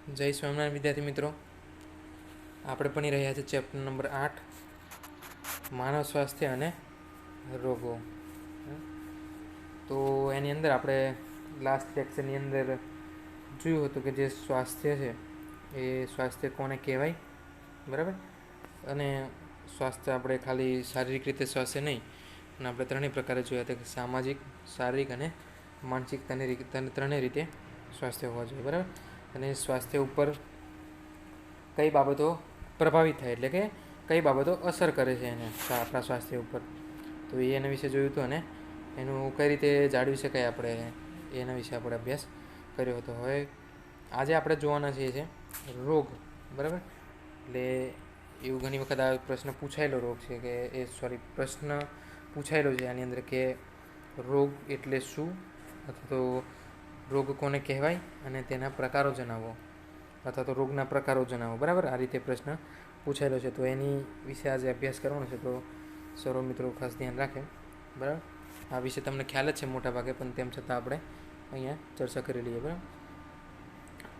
જય સ્વામિનારાયણ વિદ્યાર્થી મિત્રો, આપણે ભણી રહ્યા છીએ ચેપ્ટર નંબર 8 માનવ સ્વાસ્થ્ય અને રોગો. તો એની અંદર આપણે લાસ્ટ લેક્ચરની અંદર જોયું હતું કે જે સ્વાસ્થ્ય છે એ સ્વાસ્થ્ય કોને કહેવાય, બરાબર. અને સ્વાસ્થ્ય આપણે ખાલી શારીરિક રીતે સ્વાસ્થ્ય નહીં, અને આપણે ત્રણેય પ્રકારે જોયા હતા કે સામાજિક, શારીરિક અને માનસિક ત્રણેય રીતે સ્વાસ્થ્ય હોવા જોઈએ, બરાબર. અને સ્વાસ્થ્ય ઉપર કઈ બાબતો પ્રભાવિત થાય, એટલે કે કઈ બાબતો અસર કરે છે એને આપણા સ્વાસ્થ્ય ઉપર, તો એના વિશે જોયું હતું. અને એનું કઈ રીતે જાળવી શકાય આપણે, એના વિશે આપણે અભ્યાસ કર્યો હતો. હવે આજે આપણે જોવાના છીએ છે રોગ, બરાબર. એટલે એવું ઘણી વખત આ પ્રશ્ન પૂછાયેલો રોગ છે કે પ્રશ્ન પૂછાયેલો છે આની અંદર કે રોગ એટલે શું, અથવા તો રોગ કોને કહેવાય અને તેના પ્રકારો જણાવો, અથવા તો રોગના પ્રકારો જણાવો, બરાબર. આ રીતે પ્રશ્ન પૂછાયેલો છે, તો એની વિશે આજે અભ્યાસ કરવાનો છે. તો સર્વ મિત્રો ખાસ ધ્યાન રાખે, બરાબર. આ વિશે તમને ખ્યાલ જ છે મોટા ભાગે, પણ તેમ છતાં આપણે અહીંયા ચર્ચા કરી લઈએ, બરાબર.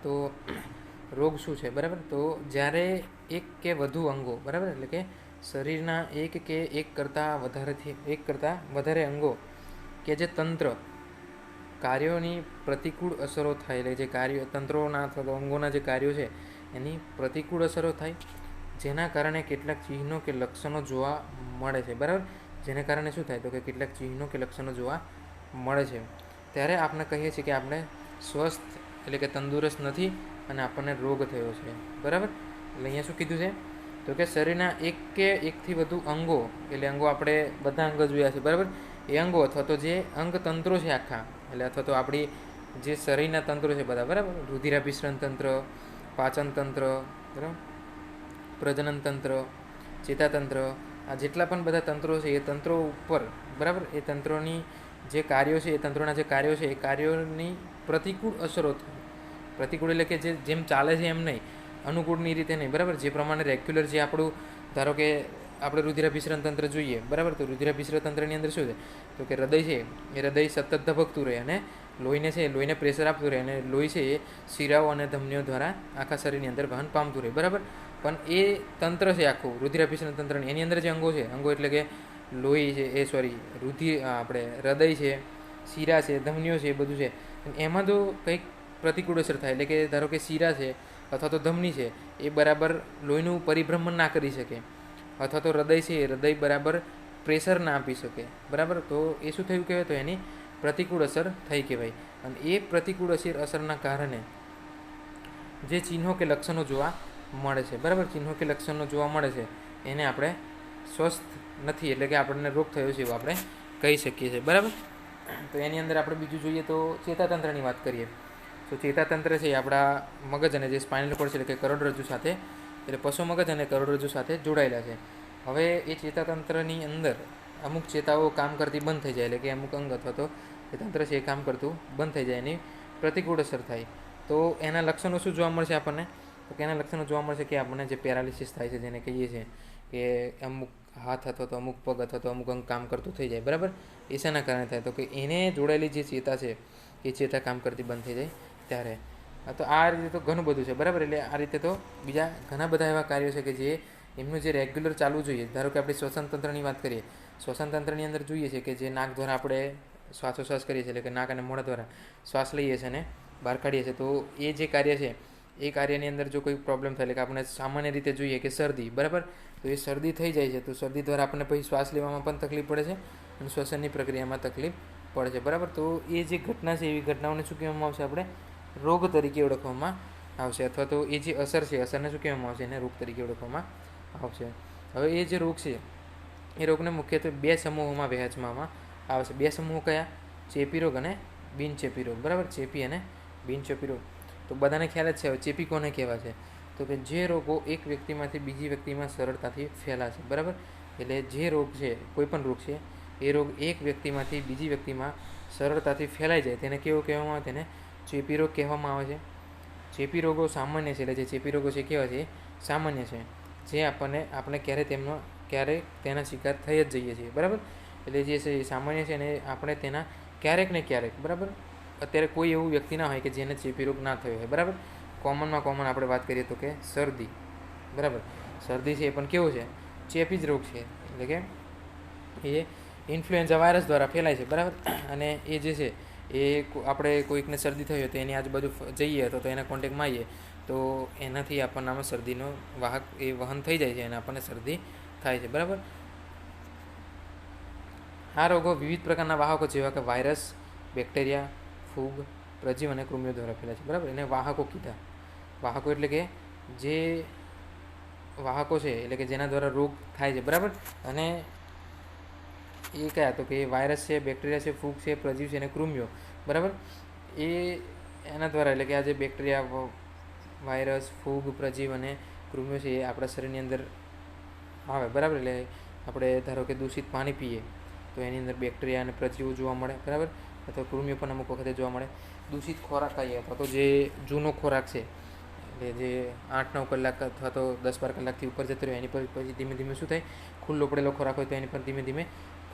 તો રોગ શું છે, બરાબર. તો જ્યારે એક કે વધુ અંગો, બરાબર, એટલે કે શરીરના એક કે એક કરતાં વધારે અંગો કે જે તંત્ર કાર્યોની પ્રતિકૂળ અસરો થાય, એટલે જે કાર્યો તંત્રોના અથવા તો અંગોના જે કાર્યો છે એની પ્રતિકૂળ અસરો થાય, જેના કારણે કેટલાક ચિહ્નો કે લક્ષણો જોવા મળે છે, બરાબર. જેને કારણે શું થાય, તો કે કેટલાક ચિહ્નો કે લક્ષણો જોવા મળે છે, ત્યારે આપણે કહીએ છીએ કે આપણે સ્વસ્થ એટલે કે તંદુરસ્ત નથી અને આપણને રોગ થયો છે, બરાબર. એટલે અહીંયા શું કીધું છે, તો કે શરીરના એક કે એકથી વધુ અંગો, એટલે અંગો આપણે બધા અંગો જોયા છે, બરાબર. એ અંગો અથવા તો જે અંગ તંત્રો છે આખા, એટલે અથવા તો આપણી જે શરીરના તંત્રો છે બધા, બરાબર. રુધિરાભિસરણ તંત્ર, પાચન તંત્ર, બરાબર, પ્રજનન તંત્ર, ચેતાતંત્ર, આ જેટલા પણ બધા તંત્રો છે એ તંત્રો ઉપર, બરાબર, એ તંત્રોની જે કાર્યો છે, એ તંત્રોના જે કાર્યો છે એ કાર્યોની પ્રતિકૂળ અસરો થાય. પ્રતિકૂળ એટલે કે જેમ ચાલે છે એમ નહીં, અનુકૂળની રીતે નહીં, બરાબર. જે પ્રમાણે રેગ્યુલર જે આપણું, ધારો કે આપણે રુધિરાભિસરણ તંત્ર જોઈએ, બરાબર. તો રુધિરાભિસરણ તંત્રની અંદર શું છે, તો કે હૃદય છે એ હૃદય સતત ધબકતું રહે અને લોહીને પ્રેશર આપતું રહે, અને લોહી છે એ શિરાઓ અને ધમનીઓ દ્વારા આખા શરીરની અંદર વહન પામતું રહે, બરાબર. પણ એ તંત્ર છે આખું રુધિરાભિસરણ તંત્રની, એની અંદર જે અંગો છે, અંગો એટલે કે લોહી છે, આપણે હૃદય છે, શિરા છે, ધમનીઓ છે, એ બધું છે, એમાં તો કંઈક પ્રતિકૂળ અસર થાય. એટલે કે ધારો કે શિરા છે અથવા તો ધમની છે એ બરાબર લોહીનું પરિભ્રમણ ના કરી શકે, અથવા તો હૃદય છે એ હૃદય બરાબર પ્રેશર ના આપી શકે, બરાબર. તો એ શું થયું કહેવાય, તો એની પ્રતિકૂળ અસર થઈ કહેવાય. અને એ પ્રતિકૂળ અસરના કારણે જે ચિહ્નો કે લક્ષણો જોવા મળે છે, બરાબર, ચિહ્નો કે લક્ષણો જોવા મળે છે એને આપણે સ્વસ્થ નથી, એટલે કે આપણને રોગ થયો છે એવું આપણે કહી શકીએ છીએ, બરાબર. તો એની અંદર આપણે બીજું જોઈએ તો ચેતાતંત્રની વાત કરીએ. તો ચેતાતંત્ર છે એ આપણા મગજ અને જે સ્પાઇનલ કોર્ડ છે, એટલે કે કરોડરજ્જુ સાથે, એટલે પશુ મગજ અને કરોડરજ્જુ સાથે જોડાયેલા છે. હવે એ ચેતાતંત્રની અંદર અમુક ચેતાઓ કામ કરતી બંધ થઈ જાય, એટલે કે અમુક અંગ અથવા તો એ તંત્ર છે એ કામ કરતું બંધ થઈ જાય, એની પ્રતિકૂળ અસર થાય. તો એના લક્ષણો શું જોવા મળશે આપણને, તો કે એના લક્ષણો જોવા મળશે કે આપણને જે પેરાલિસિસ થાય છે, જેને કહીએ છીએ કે અમુક હાથ અથવા તો અમુક પગ અથવા તો અમુક અંગ કામ કરતું થઈ જાય, બરાબર. એ શેના કારણે થાય, તો કે એને જોડાયેલી જે ચેતા છે એ ચેતા કામ કરતી બંધ થઈ જાય ત્યારે. તો આ રીતે તો ઘણું બધું છે, બરાબર. એટલે આ રીતે તો બીજા ઘણા બધા એવા કાર્યો છે કે જે એમનું જે રેગ્યુલર ચાલવું જોઈએ. ધારો કે આપણે શ્વસન તંત્રની વાત કરીએ, શ્વસન તંત્રની અંદર જોઈએ છે કે જે નાક દ્વારા આપણે શ્વાસોશ્વાસ કરીએ છીએ, એટલે કે નાક અને મોઢા દ્વારા શ્વાસ લઈએ છીએ અને બહાર કાઢીએ છીએ, તો એ જે કાર્ય છે એ કાર્યની અંદર જો કોઈ પ્રોબ્લેમ થાય, એટલે કે આપણે સામાન્ય રીતે જોઈએ કે શરદી, બરાબર. તો એ શરદી થઈ જાય છે, તો શરદી દ્વારા આપણને પછી શ્વાસ લેવામાં પણ તકલીફ પડે છે અને શ્વસનની પ્રક્રિયામાં તકલીફ પડે છે, બરાબર. તો એ જે ઘટના છે એવી ઘટનાઓને શું કહેવામાં આવશે, આપણે રોગ તરીકે ઓળખવામાં આવશે, અથવા તો એ જે અસર છે અસરને શું કહેવામાં આવશે, એને રોગ તરીકે ઓળખવામાં આવશે. હવે એ જે રોગ છે એ રોગને મુખ્યત્વે બે સમૂહોમાં વહેંચવામાં આવે છે. બે સમૂહો કયા, ચેપી રોગ અને બિનચેપી રોગ, બરાબર. ચેપી અને બિનચેપી રોગ તો બધાને ખ્યાલ જ છે. હવે ચેપી કોને કહેવાય છે, તો કે જે રોગો એક વ્યક્તિમાંથી બીજી વ્યક્તિમાં સરળતાથી ફેલાશે, બરાબર. એટલે જે રોગ છે, કોઈ પણ રોગ છે, એ રોગ એક વ્યક્તિમાંથી બીજી વ્યક્તિમાં સરળતાથી ફેલાઈ જાય તેને કેવો કહેવામાં આવે, તેને ચેપી રોગ કહેવામાં આવે છે. ચેપી રોગો સામાન્ય છે, એટલે જે ચેપી રોગો છે કેવા છે, સામાન્ય છે, જે આપણે ક્યારેક તેના શિકાર થઈ જ જઈએ છીએ, બરાબર. એટલે જે છે એ સામાન્ય છે અને આપણે તેના ક્યારેક ને ક્યારેક, બરાબર. અત્યારે કોઈ એવું વ્યક્તિ ના હોય કે જેને ચેપી રોગ ના થયો હોય, બરાબર. કોમન આપણે વાત કરીએ તો કે શરદી, બરાબર. શરદી છે એ પણ કેવું છે, ચેપી જ રોગ છે, એટલે કે એ ઇન્ફ્લુએન્ઝા વાયરસ દ્વારા ફેલાય છે, બરાબર. અને એ જે છે એ આપણે કોઈકને શરદી થઈ હોય તો એની આજુબાજુ જઈએ તો એના કોન્ટેક્ટમાં આવીએ તો એનાથી આપણને આમાં શરદીનો વાહક એ વહન થઈ જાય છે અને આપણને શરદી થાય છે, બરાબર. આ રોગો વિવિધ પ્રકારના વાહકો જેવા કે વાયરસ, બેક્ટેરિયા, ફૂગ, પ્રજીવ અને કૃમિઓ દ્વારા ફેલાય છે, બરાબર. એને વાહકો કીધા. વાહકો એટલે કે જે વાહકો છે એટલે કે જેના દ્વારા રોગ થાય છે, બરાબર. અને એ કયા તો કે વાયરસ છે, બેક્ટેરિયા છે, ફૂગ છે, પ્રજીવ છે અને કૃમિઓ, બરાબર. એ એના દ્વારા એટલે કે આ જે બેક્ટેરિયા, વાયરસ, ફૂગ, પ્રજીવ અને કૃમિઓ છે એ આપણા શરીરની અંદર આવે, બરાબર. એટલે આપણે ધારો કે દૂષિત પાણી પીએ તો એની અંદર બેક્ટેરિયા અને પ્રજીવો જોવા મળે, બરાબર. અથવા કૃમિઓ પણ અમુક વખતે જોવા મળે. દૂષિત ખોરાક ખાઈએ અથવા તો જે જૂનો ખોરાક છે એટલે જે 8-9 કલાક અથવા તો 10-12 કલાકથી ઉપર જતો રહ્યો એની પર પછી ધીમે ધીમે શું થાય, ખુલ્લો પડેલો ખોરાક હોય તો એની પર ધીમે ધીમે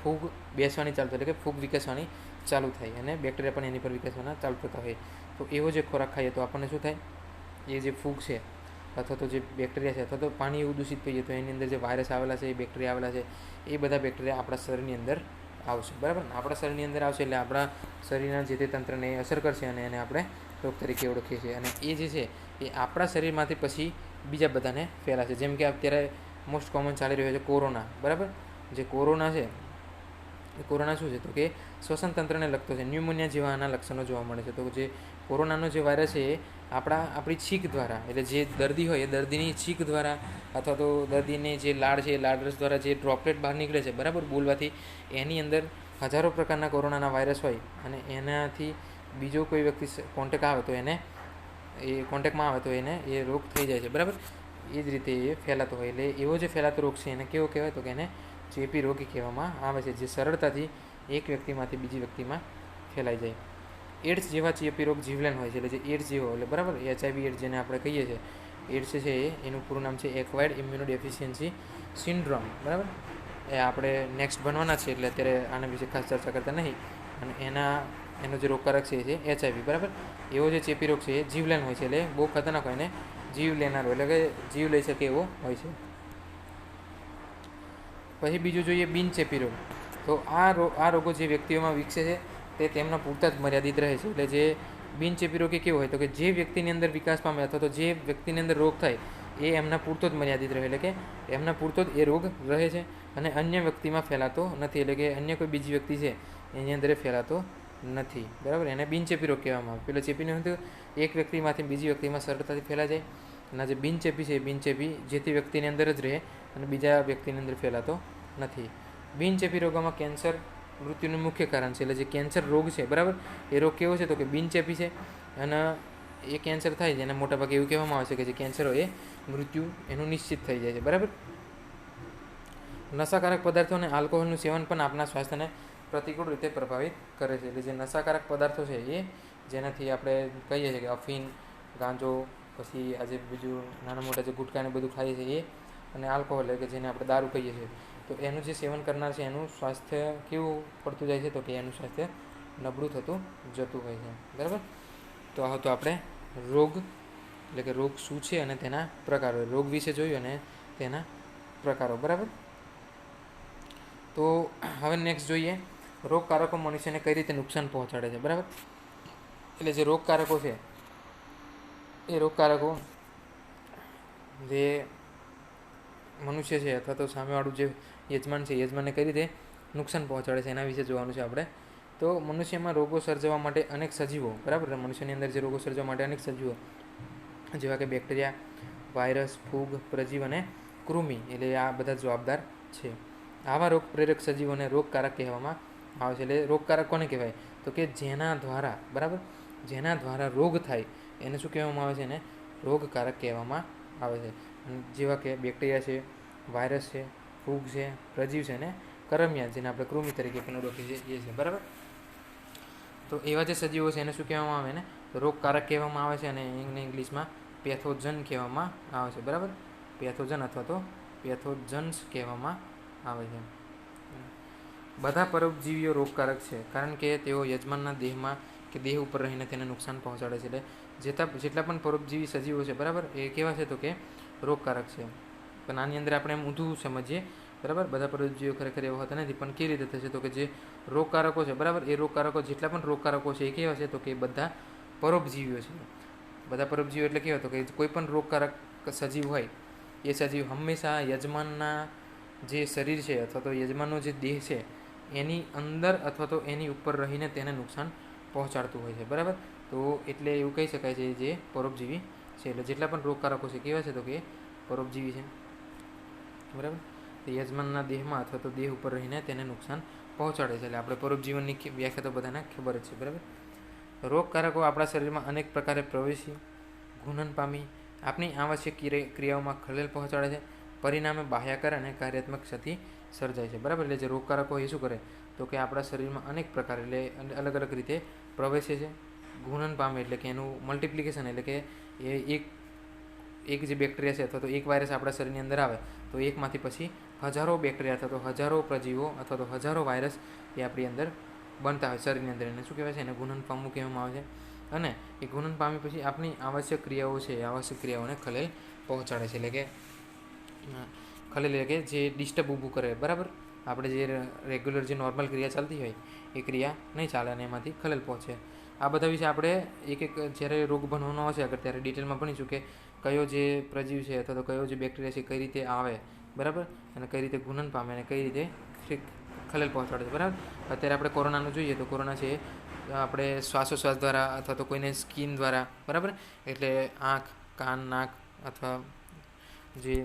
ફૂગ બેસવાની ચાલુ થાય, એટલે કે ફૂગ વિકસવાની ચાલુ થાય અને બેક્ટેરિયા પણ એની પર વિકસવાના ચાલુ થતા હોય. તો એવો જે ખોરાક ખાઈએ તો આપણને શું થાય, એ જે ફૂગ છે અથવા તો જે બેક્ટેરિયા છે અથવા તો પાણી એવું દૂષિત પીએ તો એની અંદર જે વાયરસ આવેલા છે, એ બેક્ટેરિયા આવેલા છે, એ બધા બેક્ટેરિયા આપણા શરીરની અંદર આવશે, બરાબર. આપણા શરીરની અંદર આવશે એટલે આપણા શરીરના જે તે તંત્રને અસર કરશે અને એને આપણે રોગ તરીકે ઓળખીએ છીએ. અને એ જે છે એ આપણા શરીરમાંથી પછી બીજા બધાને ફેલાશે. જેમ કે અત્યારે મોસ્ટ કોમન ચાલી રહ્યો છે કોરોના, બરાબર. જે કોરોના છે એ કોરોના શું છે તો કે શ્વસન તંત્રને લગતો છે. ન્યુમોનિયા જેવા આના લક્ષણો જોવા મળે છે. તો જે કોરોનાનો જે વાયરસ છે એ આપણી છીંક દ્વારા, એટલે જે દર્દી હોય એ દર્દીની છીંક દ્વારા અથવા તો દર્દીની જે લાળ છે એ લાળરસ દ્વારા જે ડ્રોપલેટ બહાર નીકળે છે, બરાબર, બોલવાથી, એની અંદર હજારો પ્રકારના કોરોનાના વાયરસ હોય અને એનાથી બીજો કોઈ વ્યક્તિ કોન્ટેક્ટ આવે તો એને એ કોન્ટેક્ટમાં આવે તો એને એ રોગ થઈ જાય છે, બરાબર. એ જ રીતે એ ફેલાતો હોય. એટલે એવો જે ફેલાતો રોગ છે એને કેવો કહેવાય તો કે એને ચેપી રોગ કહેવામાં આવે છે, જે સરળતાથી એક વ્યક્તિમાંથી બીજી વ્યક્તિમાં ફેલાઈ જાય. એડ્સ જેવા ચેપી રોગ જીવલેણ હોય છે, એટલે જે એડ્સ જેવો એટલે બરાબર HIV એડ્સ જેને આપણે કહીએ છીએ, એડ્સ છે એનું પૂરું નામ છે એક્વાયર્ડ ઇમ્યુનોડેફિશિયન્સી સિન્ડ્રોમ, બરાબર. એ આપણે નેક્સ્ટ ભણવાના છે એટલે અત્યારે આના વિશે ખાસ ચર્ચા કરતા નહીં. અને એનો જે રોગકારક છે એ છે HIV, બરાબર. એવો જે ચેપી રોગ છે એ જીવલેણ હોય છે, એટલે બહુ ખતરનાક હોય ને જીવ લેનારો, એટલે કે જીવ લઈ શકે એવો હોય છે. પછી બીજું જોઈએ બિનચેપી રોગ. તો આ રોગો જે વ્યક્તિઓમાં વિકસે છે તે તેમના પૂરતા જ મર્યાદિત રહે છે. એટલે જે બિનચેપી રોગ એ કેવો હોય તો કે જે વ્યક્તિની અંદર વિકાસ પામે અથવા તો જે વ્યક્તિની અંદર રોગ થાય એ એમના પૂરતો જ મર્યાદિત રહે, એટલે કે એમના પૂરતો જ એ રોગ રહે છે અને અન્ય વ્યક્તિમાં ફેલાતો નથી, એટલે કે અન્ય કોઈ બીજી વ્યક્તિ છે એની અંદર ફેલાતો નથી, બરાબર. એને બિનચેપી રોગ કહેવામાં આવે. પેલો ચેપીનો હતું એક વ્યક્તિમાંથી બીજી વ્યક્તિમાં સરળતાથી ફેલાઈ જાય, અને જે બિનચેપી છે એ બિનચેપી જે તે વ્યક્તિની અંદર જ રહે અને બીજા વ્યક્તિની અંદર ફેલાતો નથી. બિનચેપી રોગોમાં કેન્સર મૃત્યુનું મુખ્ય કારણ છે. એટલે જે કેન્સર રોગ છે, બરાબર, એ રોગ કેવો છે તો કે બિનચેપી છે અને એ કેન્સર થાય છે એને મોટાભાગે એવું કહેવામાં આવે છે કે જે કેન્સર હોય એ મૃત્યુ એનું નિશ્ચિત થઈ જાય છે, બરાબર. નશાકારક પદાર્થો અને આલ્કોહોલનું સેવન પણ આપણા સ્વાસ્થ્યને પ્રતિકૂળ રીતે પ્રભાવિત કરે છે. એટલે જે નશાકારક પદાર્થો છે એ જેનાથી આપણે કહીએ છીએ કે અફીણ, ગાંજો, પછી આજે બીજું નાના મોટા જે ગુટકાને બધું ખાઈએ છીએ એ, અને આલ્કોહોલ એટલે કે જેને આપણે દારૂ કહીએ છીએ, તો એનું જે સેવન કરનાર છે એનું સ્વાસ્થ્ય કેવું પડતું જાય છે તો કે એનું સ્વાસ્થ્ય નબળું થતું જતું હોય છે, બરાબર. તો આ તો આપણે રોગ એટલે કે રોગ શું છે અને તેના પ્રકારો, રોગ વિશે જોયું અને તેના પ્રકારો, બરાબર. તો હવે નેક્સ્ટ જોઈએ રોગકારકો મનુષ્યને કઈ રીતે નુકસાન પહોંચાડે છે, બરાબર. એટલે જે રોગકારકો છે એ રોગકારકો જે મનુષ્ય છે અથવા તો સામેવાળું જે યજમાન છે યજમાનને કઈ રીતે નુકસાન પહોંચાડે છે એના વિશે જોવાનું છે આપણે. તો મનુષ્યમાં રોગો સર્જવા માટે અનેક સજીવો, બરાબર, મનુષ્યની અંદર જે રોગો સર્જવા માટે અનેક સજીવો જેવા કે બેક્ટેરિયા, વાયરસ, ફૂગ, પ્રજીવ અને કૃમિ, એટલે આ બધા જવાબદાર છે. આવા રોગ પ્રેરક સજીવોને રોગકારક કહેવામાં આવે છે. એટલે રોગકારક કોને કહેવાય તો કે જેના દ્વારા, બરાબર, જેના દ્વારા રોગ થાય એને શું કહેવામાં આવે છે, એને રોગકારક કહેવામાં આવે છે. જેવા કે બેક્ટેરિયા છે, વાયરસ છે, ફૂગ છે, પ્રજીવ છે અને કરમિયા જેને આપણે કૃમિ તરીકે પણ ઓળખીએ છીએ એ છે, બરાબર. તો એવા જે સજીવો છે એને શું કહેવામાં આવે ને રોગકારક કહેવામાં આવે છે અને એને ઇંગ્લિશમાં પેથોજન કહેવામાં આવે છે, બરાબર. પેથોજન અથવા તો પેથોજન્સ કહેવામાં આવે છે. બધા પરોપજીવીઓ રોગકારક છે કારણ કે તેઓ યજમાનના દેહમાં કે દેહ ઉપર રહીને તેને નુકસાન પહોંચાડે છે. એટલે જેટલા પણ પરોપજીવી સજીવો છે બરાબર, એ કેવા છે તો કે રોગકારક છે. પણ આની અંદર આપણે એમ ઊંધું સમજીએ બરાબર, બધા પરોપજીવીઓ ખરેખર એવા હોતા નથી. પણ કેવી રીતે થશે તો કે જે રોગકારકો છે બરાબર, એ રોગકારકો જેટલા પણ રોગકારકો છે એ કેવા છે તો કે બધા પરોપજીવીઓ છે. બધા પરોપજીવીઓ એટલે કેવા તો કે કોઈ પણ રોગકારક સજીવ હોય એ સજીવ હંમેશા યજમાનના જે શરીર છે અથવા તો યજમાનનો જે દેહ છે એની અંદર અથવા તો એની ઉપર રહીને તેને નુકસાન પહોંચાડતું હોય છે બરાબર. તો એટલે એવું કહી શકાય છે જે પરોપજીવી છે. એટલે જેટલા પણ રોગકારકો છે કેવા છે તો કે પરોપજીવી છે બરાબર. તે યજમાનના દેહમાં અથવા તો દેહ ઉપર રહીને તેને નુકસાન પહોંચાડે છે. એટલે આપણે પરોપજીવનની વ્યાખ્યા તો બધાને ખબર જ છે બરાબર. રોગકારકો આપણા શરીરમાં અનેક પ્રકારે પ્રવેશી ઘૂનન પામી આપણી આવશ્યક ક્રિયાઓમાં ખલેલ પહોંચાડે છે. પરિણામે બાહ્યાકાર અને કાર્યાત્મક ક્ષતિ સર્જાય છે બરાબર. એટલે જે રોગકારકો એ શું કરે તો કે આપણા શરીરમાં અનેક પ્રકાર એટલે અલગ અલગ રીતે પ્રવેશે છે. ઘૂનન પામે એટલે કે એનું મલ્ટિપ્લિકેશન, એટલે કે એ એક જે બેક્ટેરિયા છે અથવા તો એક વાયરસ આપણા શરીરની અંદર આવે તો એકમાંથી પછી હજારો બેક્ટેરિયા અથવા તો હજારો પ્રજીવો અથવા તો હજારો વાયરસ એ આપણી અંદર બનતા હોય શરીરની અંદર. એને શું કહેવાય છે? એને ઘૂનન પામવું કહેવામાં આવે છે. અને એ ઘૂનન પામી પછી આપણી આવશ્યક ક્રિયાઓ છે એ આવશ્યક ક્રિયાઓને ખલેલ પહોંચાડે છે. એટલે કે ખલેલ એટલે કે જે ડિસ્ટર્બ ઊભું કરે બરાબર. આપણે જે રેગ્યુલર જે નોર્મલ ક્રિયા ચાલતી હોય એ ક્રિયા નહીં ચાલે અને એમાંથી ખલેલ પહોંચે. આ બધા વિશે આપણે એક જ્યારે રોગ બનવાનો આવશે આગળ ત્યારે ડિટેલમાં ભણીશું કે કયો જે પ્રજીવ છે અથવા તો કયો જે બેક્ટેરિયા છે કઈ રીતે આવે બરાબર, અને કઈ રીતે ઘૂનન પામે અને કઈ રીતે ખલેલ પહોંચાડે છે બરાબર. અત્યારે આપણે કોરોનાનું જોઈએ તો કોરોના છે આપણે શ્વાસોશ્વાસ દ્વારા અથવા તો કોઈને સ્કિન દ્વારા બરાબર, એટલે આંખ, કાન, નાક અથવા જે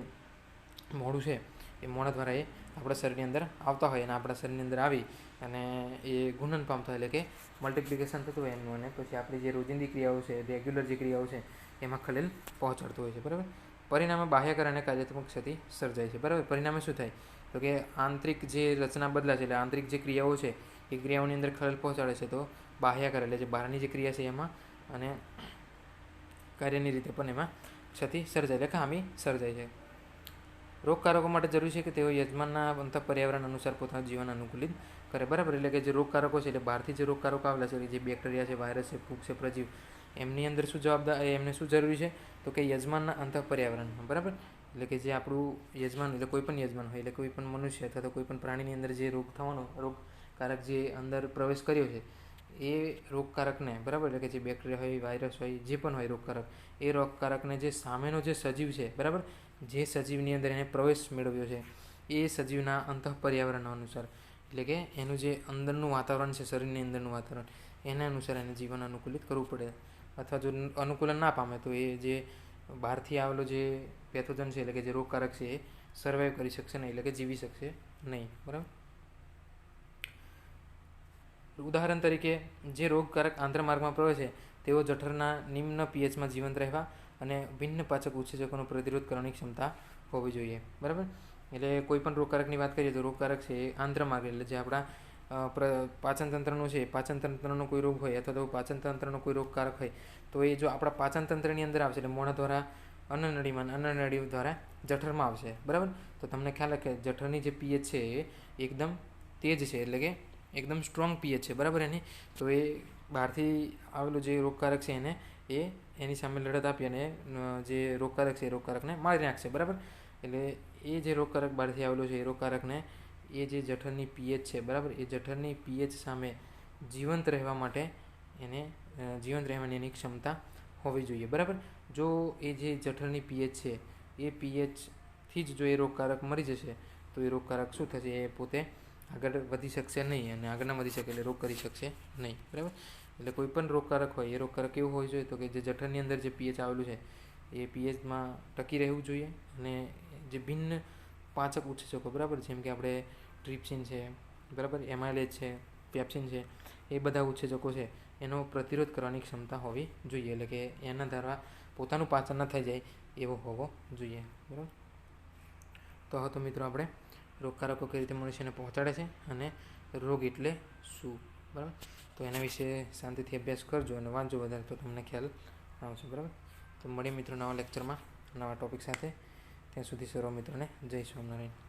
મોઢું છે એ મોઢા દ્વારા એ આપણા શરીરની અંદર આવતા હોય અને આપણા શરીરની અંદર આવી અને એ ઘૂનન પામતા હોય, એટલે કે મલ્ટિપ્લિકેશન થતું હોય એમનું, અને પછી આપણી જે રોજિંદી ક્રિયાઓ છે રેગ્યુલર જે ક્રિયાઓ છે એમાં ખલેલ પહોંચાડતું હોય છે બરાબર. પરિણામે બાહ્યકાર અને કાર્યાત્મક ક્ષતિ સર્જાય છે બરાબર. પરિણામે શું થાય તો કે આંતરિક જે રચના બદલાય છે, એટલે આંતરિક જે ક્રિયાઓ છે એ ક્રિયાઓની અંદર ખલેલ પહોંચાડે છે તો બાહ્યકાર એટલે જે બહારની જે ક્રિયા છે એમાં અને કાર્યની રીતે પણ એમાં ક્ષતિ સર્જાય એટલે ખામી સર્જાય છે. રોગકારકો માટે જરૂરી છે કે તેઓ યજમાનના અંતઃ પર્યાવરણ અનુસાર પોતાનું જીવન અનુકૂલિત કરે બરાબર. એટલે કે જે રોગકારકો છે એટલે બહારથી જે રોગકારકો આવેલા છે જે બેક્ટેરિયા છે, વાયરસ છે, ફૂગ છે, પ્રજીવ, એમની અંદર શું જવાબદાર એમને શું જરૂરી છે તો કે યજમાનના અંતઃ પર્યાવરણમાં બરાબર. એટલે કે જે આપણું યજમાન એટલે કોઈ પણ યજમાન હોય એટલે કોઈ પણ મનુષ્ય અથવા તો કોઈ પણ પ્રાણીની અંદર જે રોગ થવાનો રોગકારક જે અંદર પ્રવેશ કર્યો છે એ રોગકારકને બરાબર, એટલે કે જે બેક્ટેરિયા હોય, વાયરસ હોય, જે પણ હોય રોગકારક, એ રોગકારકને જે સામેનો જે સજીવ છે બરાબર, જે સજીવની અંદર એને પ્રવેશ મેળવ્યો છે એ સજીવના અંતઃ પર્યાવરણ અનુસાર, એટલે કે એનું જે અંદરનું વાતાવરણ છે શરીરની અંદરનું વાતાવરણ એના અનુસાર એને જીવન અનુકૂલિત કરવું પડે. અથવા જો અનુકૂલન ના પામે તો એ જે બહારથી આવેલો જે પેથોજન છે એટલે કે જે રોગકારક છે એ સર્વાઈવ કરી શકશે નહીં, એટલે કે જીવી શકશે નહીં બરાબર. ઉદાહરણ તરીકે જે રોગકારક આંતરમાર્ગમાં પ્રવેશે તેઓ જઠરના નિમ્ન પીએચમાં જીવંત રહેવા અને ભિન્ન પાચક ઉત્સેચકોનો પ્રતિરોધ કરવાની ક્ષમતા હોવી જોઈએ બરાબર. એટલે કોઈ પણ રોગકારકની વાત કરીએ તો રોગકારક છે એ આંતરમાર્ગ એટલે જે આપણા પાચનતંત્રનું છે, પાચનતંત્રનો કોઈ રોગ હોય અથવા તો પાચનતંત્રનો કોઈ રોગકારક હોય તો એ જો આપણા પાચનતંત્રની અંદર આવશે એટલે મોઢા દ્વારા અન્નનળીમાં, અન્નનળી દ્વારા જઠરમાં આવશે બરાબર. તો તમને ખ્યાલ કે જઠરની જે પીએચ છે એ એકદમ તેજ છે, એટલે કે એકદમ સ્ટ્રોંગ પીએચ છે બરાબર એની. તો એ બહારથી આવેલું જે રોગકારક છે એને એ એની સામે લડત આપી અને જે રોગકારક છે એ રોગકારકને મારી નાખશે બરાબર. એટલે એ જે રોગકારક બહારથી આવેલું છે એ રોગકારકને એ જે જઠરની પીએચ છે બરાબર, એ જઠરની પીએચ સામે જીવંત રહેવા માટે એને જીવંત રહેવાની એની ક્ષમતા હોવી જોઈએ બરાબર. જો એ જે જઠરની પીએચ છે એ પીએચથી જ જો એ રોગકારક મરી જશે તો એ રોગકારક શું થશે, એ પોતે આગળ વધી શકશે નહીં અને આગળ ના વધી શકે એટલે રોગ કરી શકશે નહીં બરાબર. એટલે કોઈ પણ રોગકારક હોય એ રોગકારક કેવું હોવું જોઈએ તો કે જે જઠરની અંદર જે પીએચ આવેલું છે એ પીએચમાં ટકી રહેવું જોઈએ અને જે ભિન્ન પાચક ઉત્સેચકો બરાબર, જેમ કે આપણે ટ્રિપ્સિન છે બરાબર, એમાઇલેજ છે, પેપ્સિન છે, એ બધા ઉત્સેચકો છે એનો પ્રતિરોધ કરવાની ક્ષમતા હોવી જોઈએ. એટલે કે એના દ્વારા પોતાનું પાચન ન થઈ જાય એવો હોવો જોઈએ બરાબર. તો હવે તો મિત્રો આપણે રોગકારકો કઈ રીતે મનુષ્યને પહોંચાડે છે અને રોગ એટલે શું બરાબર, તો એના વિશે શાંતિથી અભ્યાસ કરજો અને વાંચજો વધારે તો તમને ખ્યાલ આવશે બરાબર. તો મળીએ મિત્રો નવા લેક્ચરમાં નવા ટૉપિક સાથે. ત્યાં સુધી સર્વ મિત્રોને જય સ્વામિનારાયણ.